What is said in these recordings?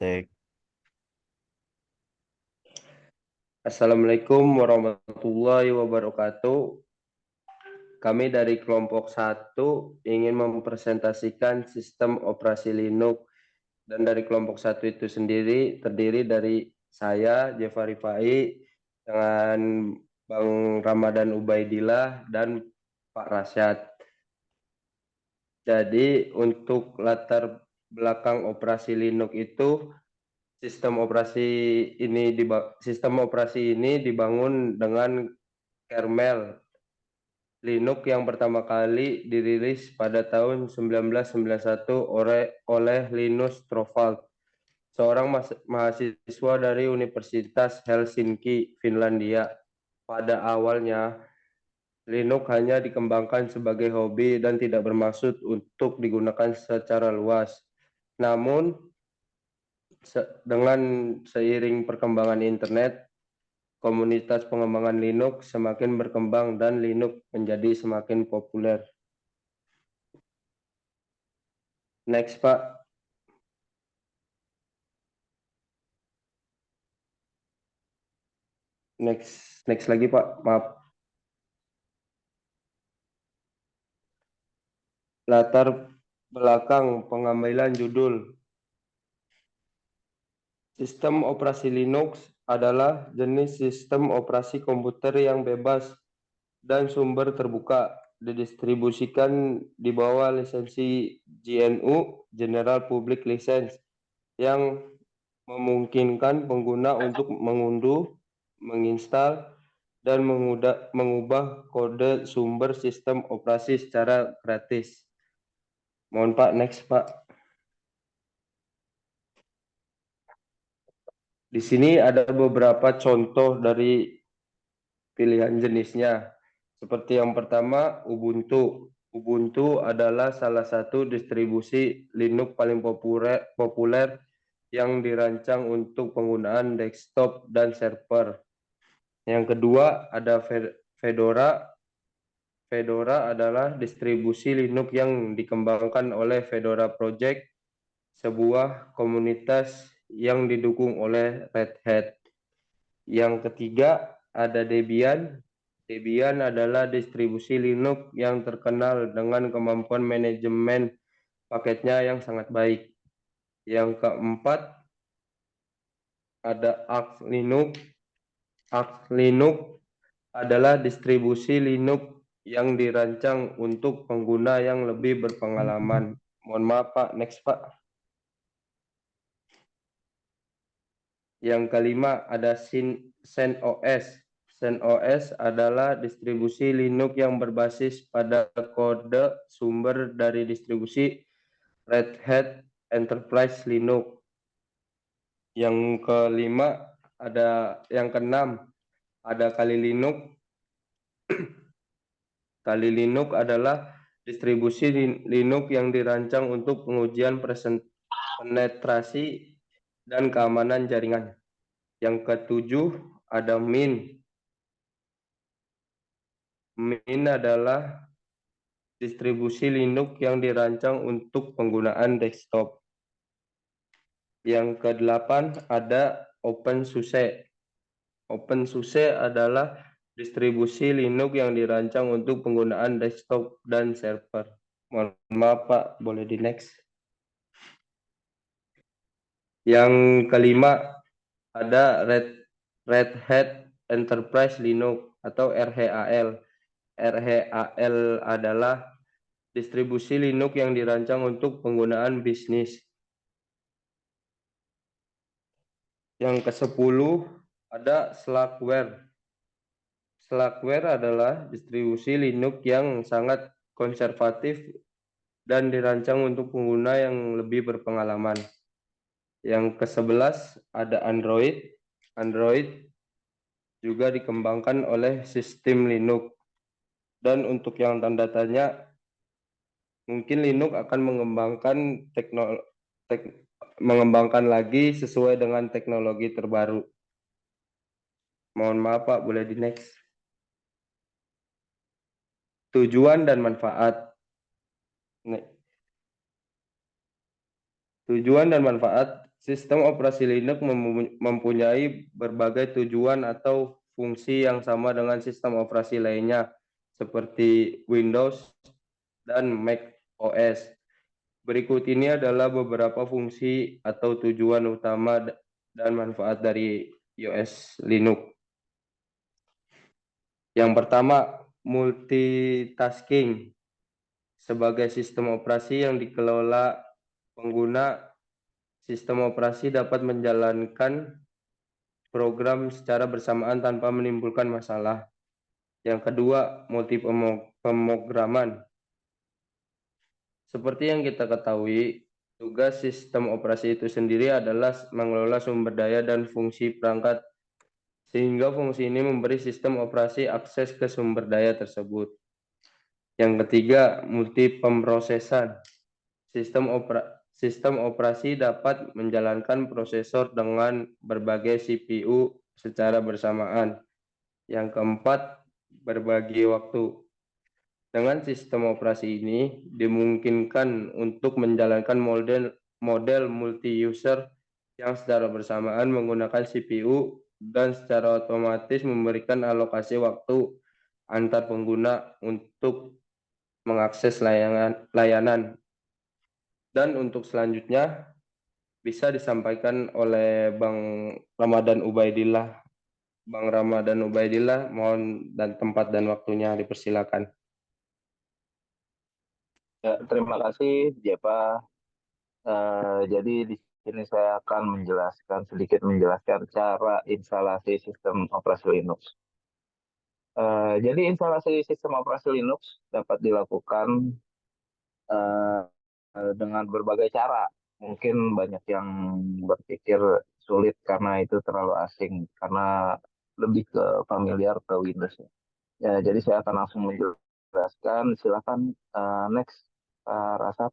Tek. Assalamualaikum warahmatullahi wabarakatuh. Kami dari kelompok 1 ingin mempresentasikan sistem operasi Linux, dan dari kelompok 1 itu sendiri terdiri dari saya, Jeva Rifai, dengan Bang Ramadan Ubaidillah dan Pak Rasyad. Jadi untuk latar belakang operasi Linux itu, sistem operasi ini dibangun dengan kernel Linux yang pertama kali dirilis pada tahun 1991 oleh Linus Torvalds, seorang mahasiswa dari Universitas Helsinki, Finlandia. Pada awalnya, Linux hanya dikembangkan sebagai hobi dan tidak bermaksud untuk digunakan secara luas. Namun, dengan seiring perkembangan internet, komunitas pengembangan Linux semakin berkembang dan Linux menjadi semakin populer. Next, Pak. Next lagi, Pak. Maaf. Latar belakang pengambilan judul. Sistem operasi Linux adalah jenis sistem operasi komputer yang bebas dan sumber terbuka, didistribusikan di bawah lisensi GNU (General Public License) yang memungkinkan pengguna untuk mengunduh, menginstal, dan mengubah kode sumber sistem operasi secara gratis. Mohon Pak, next Pak. Di sini ada beberapa contoh dari pilihan jenisnya. Seperti yang pertama, Ubuntu. Ubuntu adalah salah satu distribusi Linux paling populer yang dirancang untuk penggunaan desktop dan server. Yang kedua, ada Fedora. Fedora adalah distribusi Linux yang dikembangkan oleh Fedora Project, sebuah komunitas yang didukung oleh Red Hat. Yang ketiga, ada Debian. Debian adalah distribusi Linux yang terkenal dengan kemampuan manajemen paketnya yang sangat baik. Yang keempat, ada Arch Linux. Arch Linux adalah distribusi Linux yang dirancang untuk pengguna yang lebih berpengalaman. Mohon maaf Pak, next Pak. Yang kelima ada CentOS. CentOS adalah distribusi Linux yang berbasis pada kode sumber dari distribusi Red Hat Enterprise Linux. Yang keenam ada Kali Linux. Kali Linux adalah distribusi Linux yang dirancang untuk pengujian penetrasi dan keamanan jaringan. Yang ketujuh ada Mint. Mint adalah distribusi Linux yang dirancang untuk penggunaan desktop. Yang kedelapan ada OpenSUSE. OpenSUSE adalah distribusi Linux yang dirancang untuk penggunaan desktop dan server. Mohon maaf Pak, boleh di next. Yang kelima ada Red Hat Enterprise Linux atau RHAL. RHAL adalah distribusi Linux yang dirancang untuk penggunaan bisnis. Yang ke-10 ada Slackware. Slackware adalah distribusi Linux yang sangat konservatif dan dirancang untuk pengguna yang lebih berpengalaman. Yang ke-11 ada Android. Android juga dikembangkan oleh sistem Linux. Dan untuk yang tanda tanya, mungkin Linux akan mengembangkan lagi sesuai dengan teknologi terbaru. Mohon maaf Pak, boleh di next. Tujuan dan manfaat. Tujuan dan manfaat Sistem operasi Linux mempunyai berbagai tujuan atau fungsi yang sama dengan sistem operasi lainnya, seperti Windows dan Mac OS. Berikut ini adalah beberapa fungsi atau tujuan utama dan manfaat dari OS Linux. Yang pertama, multitasking. Sebagai sistem operasi yang dikelola pengguna, sistem operasi dapat menjalankan program secara bersamaan tanpa menimbulkan masalah. Yang kedua, multi pemrograman. Seperti yang kita ketahui, tugas sistem operasi itu sendiri adalah mengelola sumber daya dan fungsi perangkat, sehingga fungsi ini memberi sistem operasi akses ke sumber daya tersebut. Yang ketiga, multi pemrosesan. Sistem operasi dapat menjalankan prosesor dengan berbagai CPU secara bersamaan. Yang keempat, berbagi waktu. Dengan sistem operasi ini dimungkinkan untuk menjalankan model multi-user yang secara bersamaan menggunakan CPU dan secara otomatis memberikan alokasi waktu antar pengguna untuk mengakses layanan. Dan untuk selanjutnya bisa disampaikan oleh Bang Ramadan Ubaidillah. Bang Ramadan Ubaidillah, mohon dan tempat dan waktunya dipersilakan. Ya, terima kasih, Jepa. Jadi di sini saya akan sedikit menjelaskan cara instalasi sistem operasi Linux. Jadi instalasi sistem operasi Linux dapat dilakukan uh, dengan berbagai cara. Mungkin banyak yang berpikir sulit karena itu terlalu asing, karena lebih ke familiar ke Windows. Ya, jadi saya akan langsung menjelaskan. Silakan next, Rasat.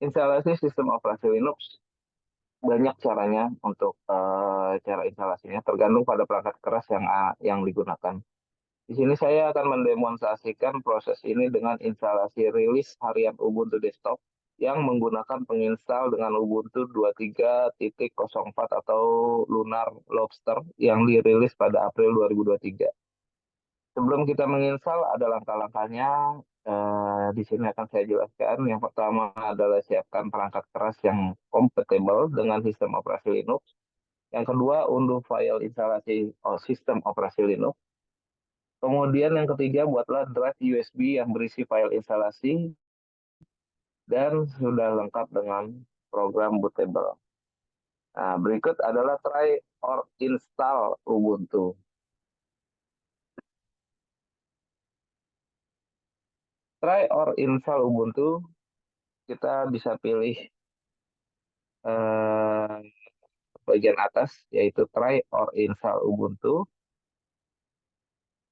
Instalasi sistem operasi Linux banyak caranya untuk cara instalasinya, tergantung pada perangkat keras yang digunakan. Di sini saya akan mendemonstrasikan proses ini dengan instalasi rilis harian Ubuntu desktop yang menggunakan penginstal dengan Ubuntu 23.04 atau Lunar Lobster yang dirilis pada April 2023. Sebelum kita menginstal, ada langkah-langkahnya. Di sini akan saya jelaskan. Yang pertama adalah siapkan perangkat keras yang kompatibel dengan sistem operasi Linux. Yang kedua, unduh file instalasi sistem operasi Linux. Kemudian yang ketiga, buatlah drive USB yang berisi file instalasi dan sudah lengkap dengan program bootable. Nah, berikut adalah try or install Ubuntu. Try or install Ubuntu, kita bisa pilih bagian atas, yaitu try or install Ubuntu.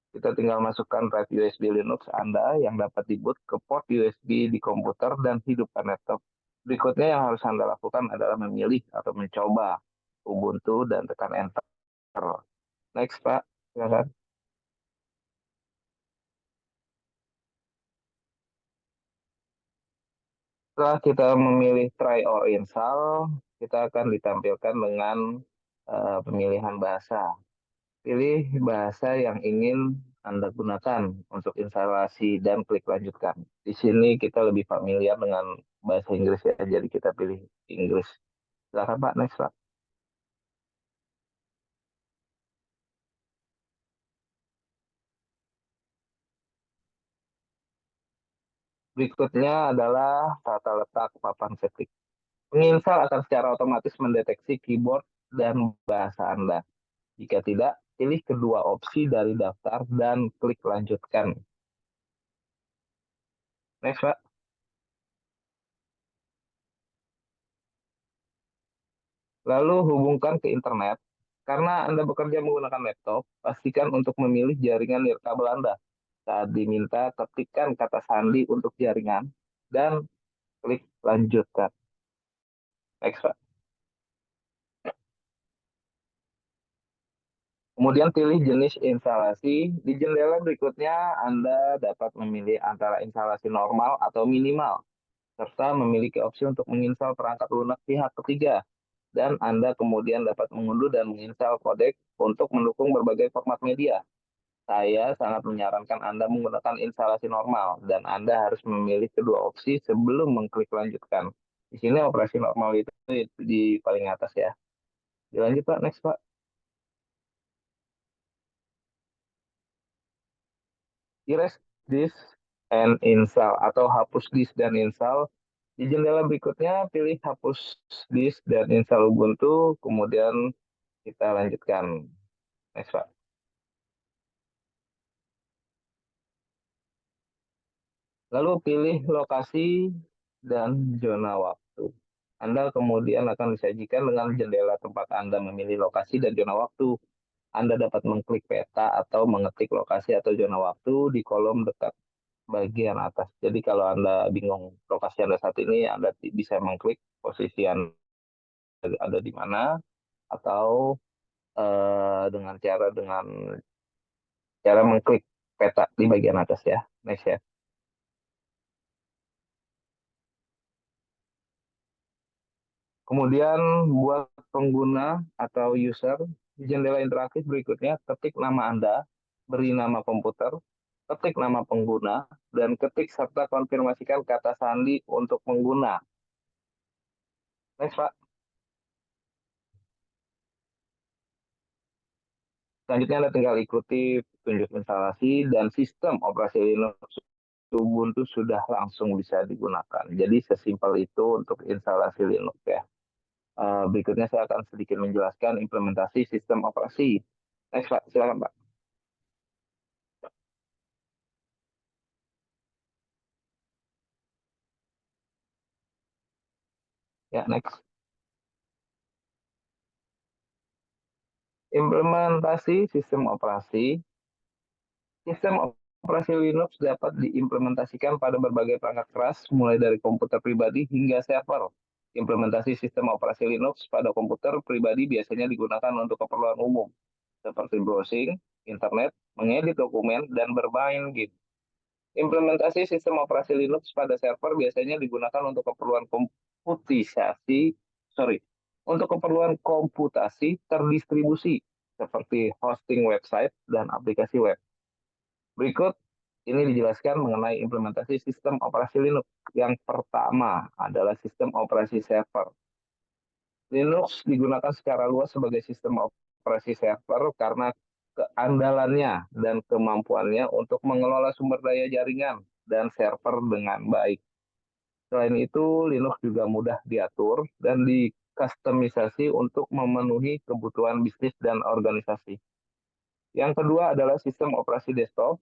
Kita tinggal masukkan drive USB Linux Anda yang dapat diboot ke port USB di komputer dan hidupkan laptop. Berikutnya yang harus Anda lakukan adalah memilih atau mencoba Ubuntu dan tekan enter. Next, Pak. Silakan. Setelah kita memilih try or install, kita akan ditampilkan dengan pemilihan bahasa. Pilih bahasa yang ingin Anda gunakan untuk instalasi dan klik lanjutkan. Di sini kita lebih familiar dengan bahasa Inggris ya, jadi kita pilih Inggris. Silakan Pak, next Pak. Berikutnya adalah tata letak papan ketik. Penginstal akan secara otomatis mendeteksi keyboard dan bahasa Anda. Jika tidak, pilih kedua opsi dari daftar dan klik lanjutkan. Next, Pak. Lalu hubungkan ke internet. Karena Anda bekerja menggunakan laptop, pastikan untuk memilih jaringan nirkabel Anda. Saat diminta, ketikkan kata sandi untuk jaringan dan klik lanjutkan. Next, Pak. Kemudian pilih jenis instalasi. Di jendela berikutnya, Anda dapat memilih antara instalasi normal atau minimal, serta memiliki opsi untuk menginstal perangkat lunak pihak ketiga. Dan Anda kemudian dapat mengunduh dan menginstal kodek untuk mendukung berbagai format media. Saya sangat menyarankan Anda menggunakan instalasi normal, dan Anda harus memilih kedua opsi sebelum mengklik lanjutkan. Di sini operasi normal itu di paling atas ya. Dilanjut Pak, next Pak. Erase disk and install atau hapus disk dan install. Di jendela berikutnya, pilih hapus disk dan install Ubuntu, kemudian kita lanjutkan. Next Pak. Lalu pilih lokasi dan zona waktu. Anda kemudian akan disajikan dengan jendela tempat Anda memilih lokasi dan zona waktu. Anda dapat mengklik peta atau mengetik lokasi atau zona waktu di kolom dekat bagian atas. Jadi kalau Anda bingung lokasi Anda saat ini, Anda bisa mengklik posisi Anda ada di mana, atau dengan cara mengklik peta di bagian atas ya. Next ya. Kemudian buat pengguna atau user, di jendela interaktif berikutnya, ketik nama Anda, beri nama komputer, ketik nama pengguna, dan ketik serta konfirmasikan kata sandi untuk pengguna. Next, Pak. Selanjutnya Anda tinggal ikuti petunjuk instalasi dan sistem operasi Linux Ubuntu sudah langsung bisa digunakan. Jadi sesimpel itu untuk instalasi Linux ya. Berikutnya saya akan sedikit menjelaskan implementasi sistem operasi. Next, Pak. Silakan, Pak. Ya, next. Implementasi sistem operasi. Sistem operasi Linux dapat diimplementasikan pada berbagai perangkat keras, mulai dari komputer pribadi hingga server. Implementasi sistem operasi Linux pada komputer pribadi biasanya digunakan untuk keperluan umum, seperti browsing, internet, mengedit dokumen, dan bermain game. Implementasi sistem operasi Linux pada server biasanya digunakan untuk keperluan untuk keperluan komputasi terdistribusi, seperti hosting website dan aplikasi web. Berikut ini dijelaskan mengenai implementasi sistem operasi Linux. Yang pertama adalah sistem operasi server. Linux digunakan secara luas sebagai sistem operasi server karena keandalannya dan kemampuannya untuk mengelola sumber daya jaringan dan server dengan baik. Selain itu, Linux juga mudah diatur dan dikustomisasi untuk memenuhi kebutuhan bisnis dan organisasi. Yang kedua adalah sistem operasi desktop.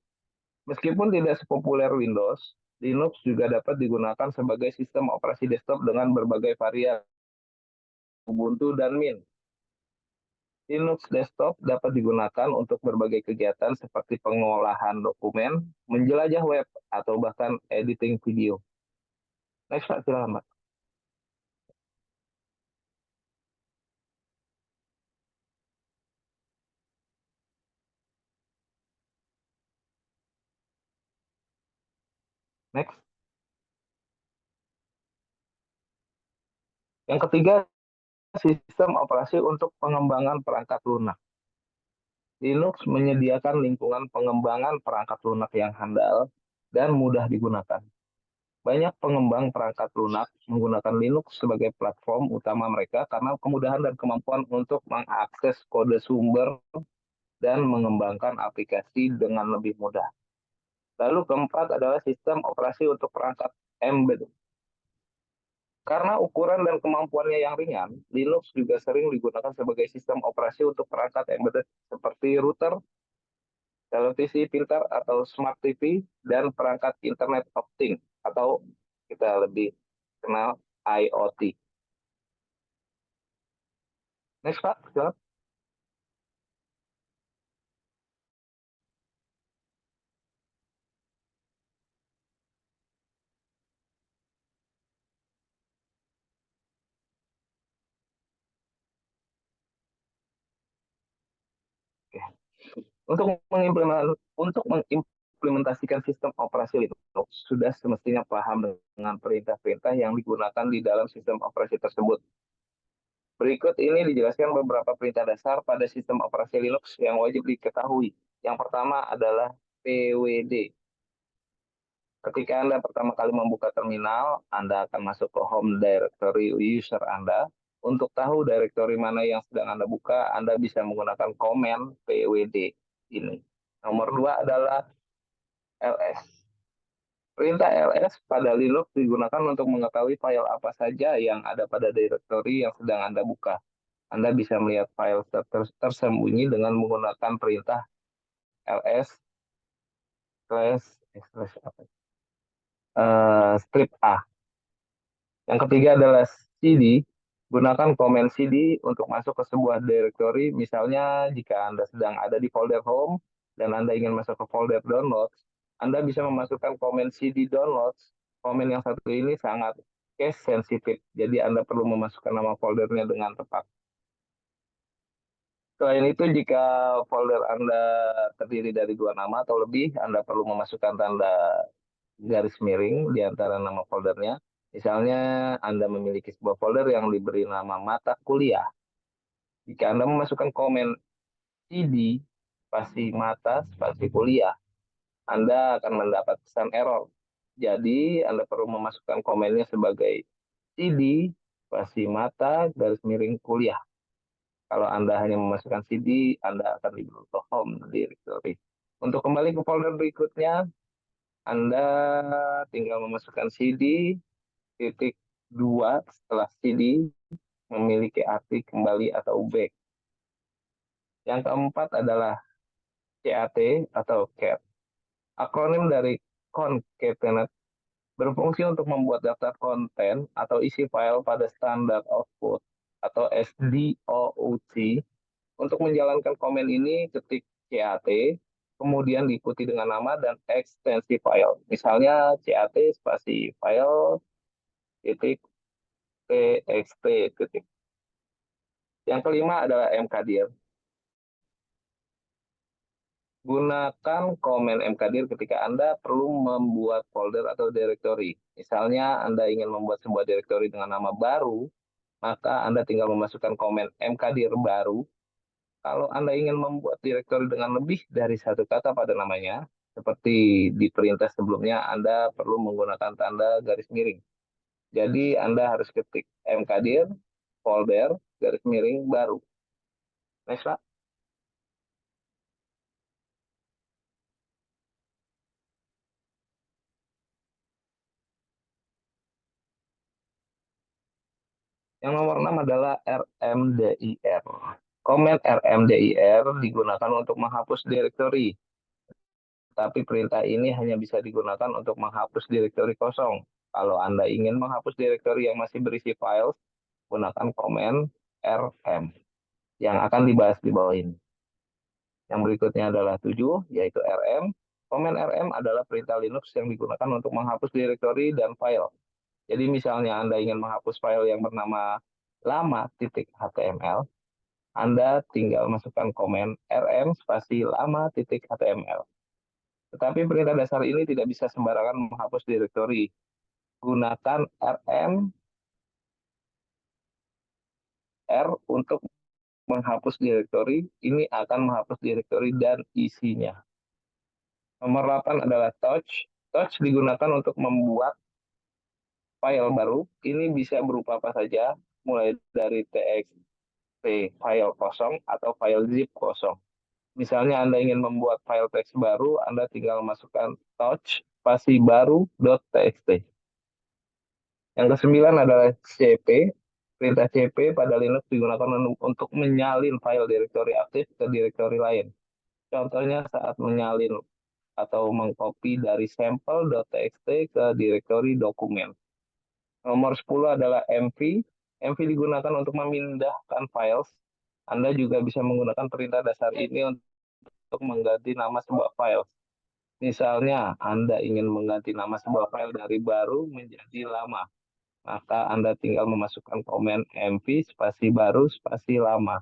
Meskipun tidak sepopuler Windows, Linux juga dapat digunakan sebagai sistem operasi desktop dengan berbagai varian Ubuntu dan Mint. Linux desktop dapat digunakan untuk berbagai kegiatan seperti pengolahan dokumen, menjelajah web, atau bahkan editing video. Next, Pak, silakan, Pak. Next. Yang ketiga, sistem operasi untuk pengembangan perangkat lunak. Linux menyediakan lingkungan pengembangan perangkat lunak yang handal dan mudah digunakan. Banyak pengembang perangkat lunak menggunakan Linux sebagai platform utama mereka karena kemudahan dan kemampuan untuk mengakses kode sumber dan mengembangkan aplikasi dengan lebih mudah. Lalu keempat adalah sistem operasi untuk perangkat embedded. Karena ukuran dan kemampuannya yang ringan, Linux juga sering digunakan sebagai sistem operasi untuk perangkat embedded seperti router, televisi pintar atau smart TV, dan perangkat Internet of Things atau kita lebih kenal IoT. Next, Pak. Silakan. Untuk mengimplementasikan sistem operasi Linux, sudah semestinya paham dengan perintah-perintah yang digunakan di dalam sistem operasi tersebut. Berikut ini dijelaskan beberapa perintah dasar pada sistem operasi Linux yang wajib diketahui. Yang pertama adalah pwd. Ketika Anda pertama kali membuka terminal, Anda akan masuk ke home directory user Anda. Untuk tahu directory mana yang sedang Anda buka, Anda bisa menggunakan komen pwd ini. Nomor dua adalah ls. Perintah ls pada Linux digunakan untuk mengetahui file apa saja yang ada pada directory yang sedang Anda buka. Anda bisa melihat file tersembunyi dengan menggunakan perintah ls strip A. Yang ketiga adalah cd. Gunakan komen cd untuk masuk ke sebuah directory. Misalnya jika Anda sedang ada di folder home dan Anda ingin masuk ke folder downloads, Anda bisa memasukkan komen cd downloads. Komen yang satu ini sangat case sensitif, jadi Anda perlu memasukkan nama foldernya dengan tepat. Selain itu, jika folder Anda terdiri dari dua nama atau lebih, Anda perlu memasukkan tanda garis miring di antara nama foldernya. Misalnya, Anda memiliki sebuah folder yang diberi nama mata kuliah. Jika Anda memasukkan komen cd, spasi mata, spasi kuliah, Anda akan mendapat pesan error. Jadi, Anda perlu memasukkan komennya sebagai cd, spasi mata, garis miring kuliah. Kalau Anda hanya memasukkan CD, Anda akan dibawa ke home directory. Untuk kembali ke folder berikutnya, Anda tinggal memasukkan CD, titik 2 setelah CD, memiliki arti kembali atau back. Yang keempat adalah CAT atau CAT. Akronim dari concatenate berfungsi untuk membuat daftar konten atau isi file pada standar output atau SDOUT. Untuk menjalankan komen ini, ketik CAT, kemudian diikuti dengan nama dan ekstensi file. Misalnya CAT spasi file titik txt titik. Yang kelima adalah mkdir. Gunakan komen mkdir ketika Anda perlu membuat folder atau directory. Misalnya Anda ingin membuat sebuah directory dengan nama baru, maka Anda tinggal memasukkan komen mkdir baru. Kalau Anda ingin membuat directory dengan lebih dari satu kata pada namanya, seperti di perintah sebelumnya, Anda perlu menggunakan tanda garis miring. Jadi Anda harus ketik mkdir, folder, garis miring, baru. Next, Pak. Yang nomor 6 adalah RMDIR. Komen RMDIR digunakan untuk menghapus directory. Tapi perintah ini hanya bisa digunakan untuk menghapus directory kosong. Kalau Anda ingin menghapus directory yang masih berisi file, gunakan komen RM yang akan dibahas di bawah ini. Yang berikutnya adalah 7, yaitu RM. Komen RM adalah perintah Linux yang digunakan untuk menghapus directory dan file. Jadi misalnya Anda ingin menghapus file yang bernama lama.html, Anda tinggal masukkan komen rm spasi lama.html. Tetapi perintah dasar ini tidak bisa sembarangan menghapus directory. Gunakan rm r untuk menghapus directory, ini akan menghapus directory dan isinya. Nomor 8 adalah touch. Touch digunakan untuk membuat file baru. Ini bisa berupa apa saja, mulai dari txt file kosong atau file zip kosong. Misalnya Anda ingin membuat file teks baru, Anda tinggal masukkan touch spasi baru.txt. Yang kesembilan adalah cp. Perintah cp pada Linux digunakan untuk menyalin file directory aktif ke directory lain. Contohnya saat menyalin atau mengcopy dari sampel.txt ke directory dokumen. Nomor 10 adalah mv. Mv digunakan untuk memindahkan files. Anda juga bisa menggunakan perintah dasar ini untuk mengganti nama sebuah file. Misalnya, Anda ingin mengganti nama sebuah file dari baru menjadi lama. Maka Anda tinggal memasukkan komen mv spasi baru spasi lama.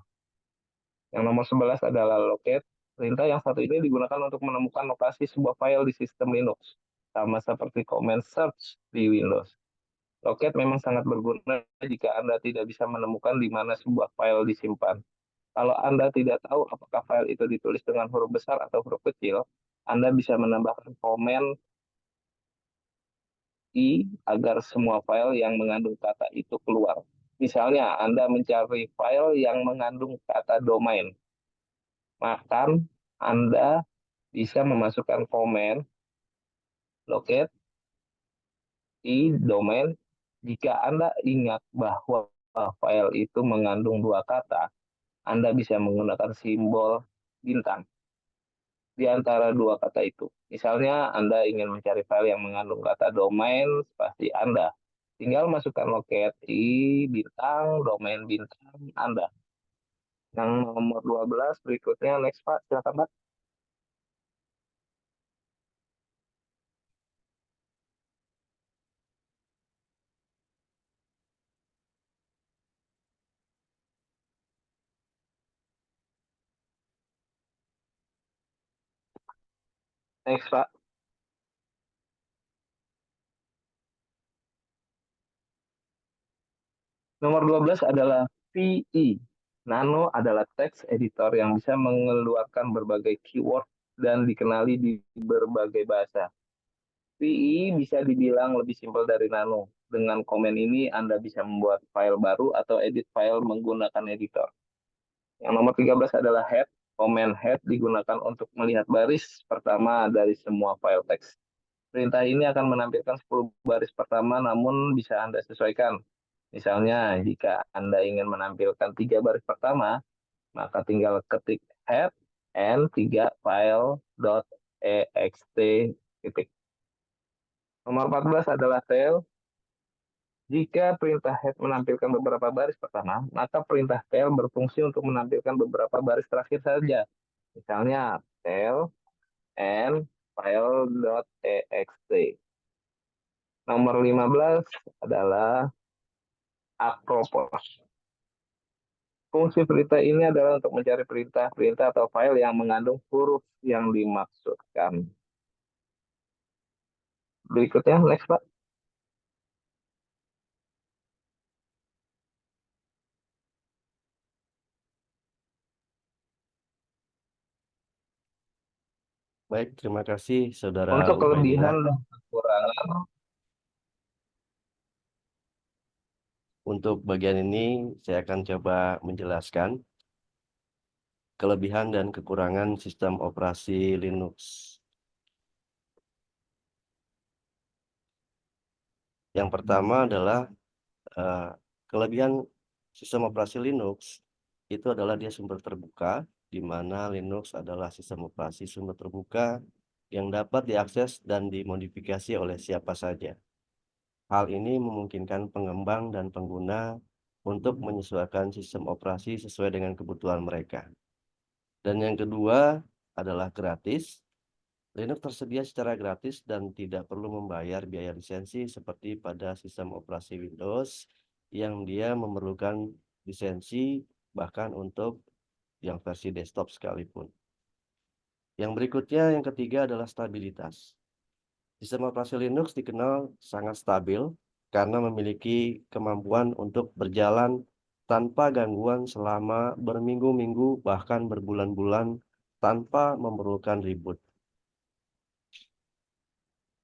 Yang nomor 11 adalah locate. Perintah yang satu ini digunakan untuk menemukan lokasi sebuah file di sistem Linux, sama seperti command search di Windows. Loket memang sangat berguna jika Anda tidak bisa menemukan di mana sebuah file disimpan. Kalau Anda tidak tahu apakah file itu ditulis dengan huruf besar atau huruf kecil, Anda bisa menambahkan komen i agar semua file yang mengandung kata itu keluar. Misalnya, Anda mencari file yang mengandung kata domain, maka Anda bisa memasukkan komen loket i domain. Jika Anda ingat bahwa file itu mengandung dua kata, Anda bisa menggunakan simbol bintang di antara dua kata itu. Misalnya Anda ingin mencari file yang mengandung kata domain spasi Anda. Tinggal masukkan loket i bintang, domain bintang Anda. Yang nomor 12 berikutnya, next Pak, silakan Pak. Next Pak. Nomor 12 adalah VE. Nano adalah text editor yang bisa mengeluarkan berbagai keyword dan dikenali di berbagai bahasa. VE bisa dibilang lebih simpel dari Nano. Dengan komen ini, Anda bisa membuat file baru atau edit file menggunakan editor. Yang nomor 13 adalah head. Komen head digunakan untuk melihat baris pertama dari semua file teks. Perintah ini akan menampilkan 10 baris pertama, namun bisa Anda sesuaikan. Misalnya, jika Anda ingin menampilkan 3 baris pertama, maka tinggal ketik head n3 file.ext. Nomor 14 adalah tail. Jika perintah head menampilkan beberapa baris pertama, maka perintah tail berfungsi untuk menampilkan beberapa baris terakhir saja. Misalnya, tail and file.ext. Nomor 15 adalah apropos. Fungsi perintah ini adalah untuk mencari perintah atau file yang mengandung huruf yang dimaksudkan. Berikutnya, next Pak. Baik, terima kasih Saudara Untuk Ubaidillah. kelebihan dan kekurangan, Untuk bagian ini saya akan coba menjelaskan kelebihan dan kekurangan sistem operasi Linux. Yang pertama adalah kelebihan sistem operasi Linux itu adalah dia sumber terbuka, di mana Linux adalah sistem operasi sumber terbuka yang dapat diakses dan dimodifikasi oleh siapa saja. Hal ini memungkinkan pengembang dan pengguna untuk menyesuaikan sistem operasi sesuai dengan kebutuhan mereka. Dan yang kedua adalah gratis. Linux tersedia secara gratis dan tidak perlu membayar biaya lisensi seperti pada sistem operasi Windows yang dia memerlukan lisensi bahkan untuk yang versi desktop sekalipun. Yang berikutnya, yang ketiga adalah stabilitas. Sistem operasi Linux dikenal sangat stabil karena memiliki kemampuan untuk berjalan tanpa gangguan selama berminggu-minggu bahkan berbulan-bulan tanpa memerlukan reboot.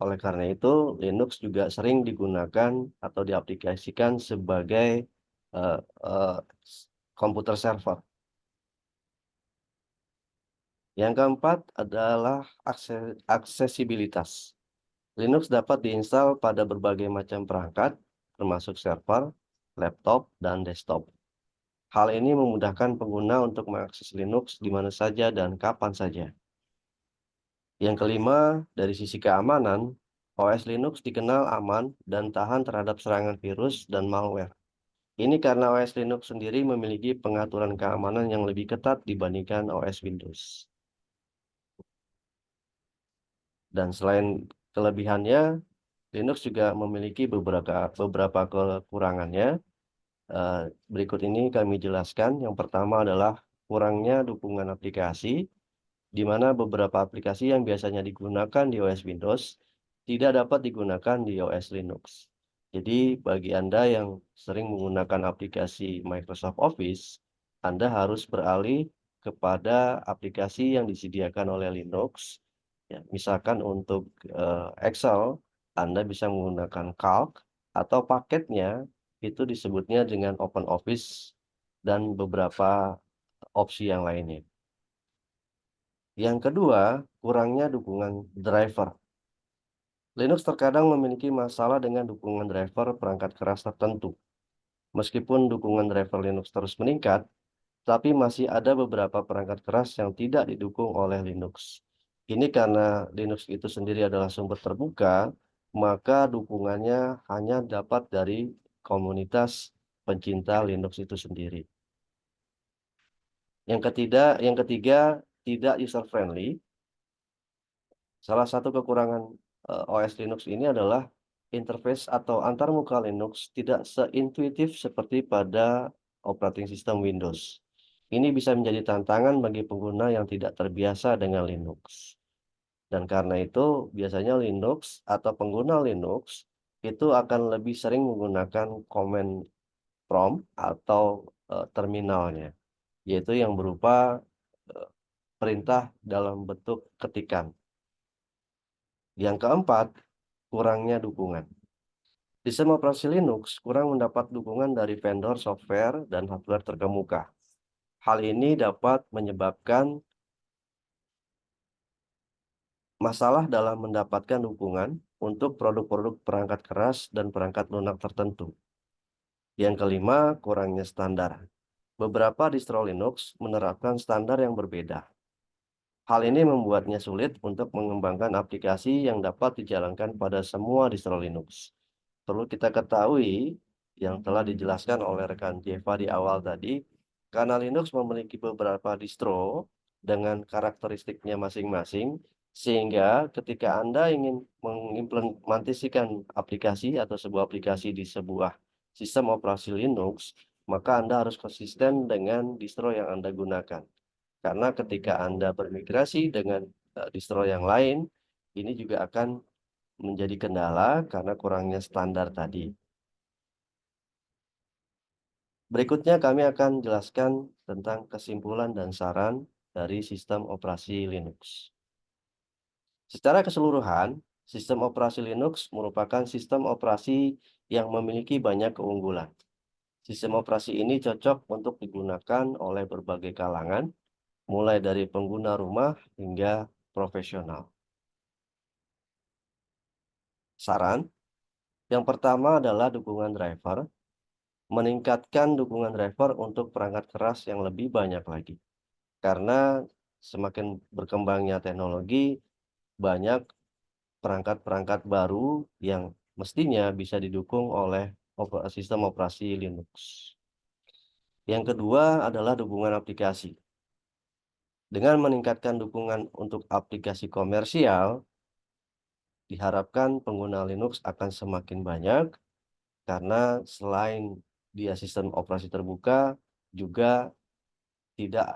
Oleh karena itu, Linux juga sering digunakan atau diaplikasikan sebagai komputer server. Yang keempat adalah aksesibilitas. Linux dapat diinstal pada berbagai macam perangkat, termasuk server, laptop, dan desktop. Hal ini memudahkan pengguna untuk mengakses Linux di mana saja dan kapan saja. Yang kelima, dari sisi keamanan, OS Linux dikenal aman dan tahan terhadap serangan virus dan malware. Ini karena OS Linux sendiri memiliki pengaturan keamanan yang lebih ketat dibandingkan OS Windows. Dan selain kelebihannya, Linux juga memiliki beberapa kekurangannya. Berikut ini kami jelaskan. Yang pertama adalah kurangnya dukungan aplikasi. di mana beberapa aplikasi yang biasanya digunakan di OS Windows tidak dapat digunakan di OS Linux. Jadi bagi Anda yang sering menggunakan aplikasi Microsoft Office, Anda harus beralih kepada aplikasi yang disediakan oleh Linux. Ya, misalkan untuk Excel, Anda bisa menggunakan Calc atau paketnya itu disebutnya dengan OpenOffice dan beberapa opsi yang lainnya. Yang kedua, kurangnya dukungan driver. Linux terkadang memiliki masalah dengan dukungan driver perangkat keras tertentu. Meskipun dukungan driver Linux terus meningkat, tapi masih ada beberapa perangkat keras yang tidak didukung oleh Linux. Ini karena Linux itu sendiri adalah sumber terbuka, maka dukungannya hanya dapat dari komunitas pencinta Linux itu sendiri. Yang ketiga, tidak user friendly. Salah satu kekurangan OS Linux ini adalah interface atau antarmuka Linux tidak seintuitif seperti pada operating system Windows. Ini bisa menjadi tantangan bagi pengguna yang tidak terbiasa dengan Linux. Dan karena itu, biasanya Linux atau pengguna Linux itu akan lebih sering menggunakan command prompt atau terminalnya, yaitu yang berupa perintah dalam bentuk ketikan. Yang keempat, kurangnya dukungan. Sistem operasi Linux kurang mendapat dukungan dari vendor software dan hardware terkemuka. Hal ini dapat menyebabkan masalah dalam mendapatkan dukungan untuk produk-produk perangkat keras dan perangkat lunak tertentu. Yang kelima, kurangnya standar. Beberapa distro Linux menerapkan standar yang berbeda. Hal ini membuatnya sulit untuk mengembangkan aplikasi yang dapat dijalankan pada semua distro Linux. Perlu kita ketahui yang telah dijelaskan oleh rekan Jeva di awal tadi, karena Linux memiliki beberapa distro dengan karakteristiknya masing-masing, sehingga ketika Anda ingin mengimplementasikan aplikasi atau sebuah aplikasi di sebuah sistem operasi Linux, maka Anda harus konsisten dengan distro yang Anda gunakan. Karena ketika Anda bermigrasi dengan distro yang lain, ini juga akan menjadi kendala karena kurangnya standar tadi. Berikutnya kami akan jelaskan tentang kesimpulan dan saran dari sistem operasi Linux. Secara keseluruhan, sistem operasi Linux merupakan sistem operasi yang memiliki banyak keunggulan. Sistem operasi ini cocok untuk digunakan oleh berbagai kalangan, mulai dari pengguna rumah hingga profesional. Saran, yang pertama adalah dukungan driver. Meningkatkan dukungan driver untuk perangkat keras yang lebih banyak lagi. Karena semakin berkembangnya teknologi, banyak perangkat-perangkat baru yang mestinya bisa didukung oleh sistem operasi Linux. Yang kedua adalah dukungan aplikasi. Dengan meningkatkan dukungan untuk aplikasi komersial, diharapkan pengguna Linux akan semakin banyak karena selain dia sistem operasi terbuka, juga tidak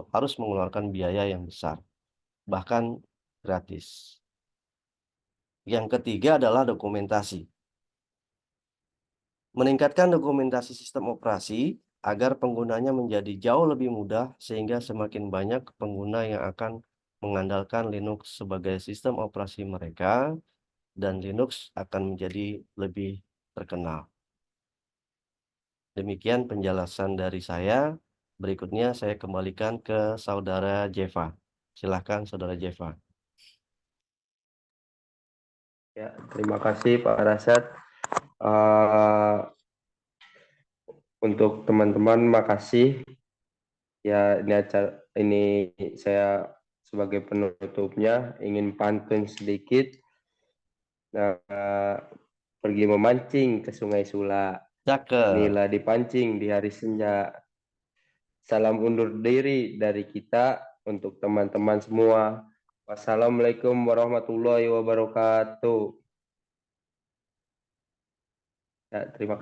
harus mengeluarkan biaya yang besar, bahkan gratis. Yang ketiga adalah dokumentasi. Meningkatkan dokumentasi sistem operasi agar penggunanya menjadi jauh lebih mudah sehingga semakin banyak pengguna yang akan mengandalkan Linux sebagai sistem operasi mereka dan Linux akan menjadi lebih terkenal. Demikian penjelasan dari saya. Berikutnya saya kembalikan ke Saudara Jeva. Silakan Saudara Jeva. Ya, terima kasih Pak Rasad. Untuk teman-teman, makasih. Ya, ini saya sebagai penutupnya ingin pantun sedikit. Nah, pergi memancing ke Sungai Sula. Cakep. Inilah dipancing di hari senja. Salam undur diri dari kita untuk teman-teman semua. Wassalamualaikum warahmatullahi wabarakatuh. Ya, terima kasih.